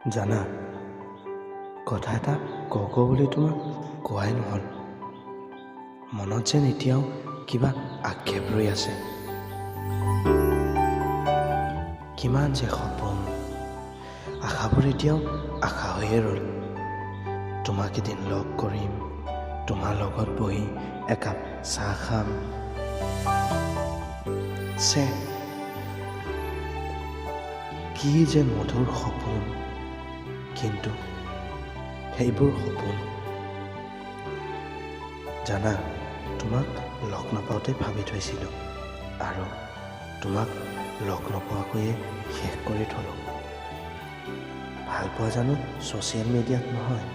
জানা, কথা এটা কওঁ বুলি তোমাক কোৱাই নহ'ল। মনত যেন এতিয়াও কিবা আক্ষেপ ৰৈ আছে। কিমান যে সপোন, আশাবোৰ এতিয়াও আশা হৈয়ে ৰ'ল। তোমাক এদিন লগ কৰিম, তোমাৰ লগত বহি একাপ চাহ খাম। কি যে মধুৰ সপোন, কিন্তু সেইবোৰ সপোন। জানা, তোমাক লগ নাপাওঁতে ভাবি থৈছিলোঁ আৰু তোমাক লগ নোপোৱাকৈয়ে শেষ কৰি থলোঁ। ভাল পোৱা জানো ছ'চিয়েল মিডিয়াত নহয়,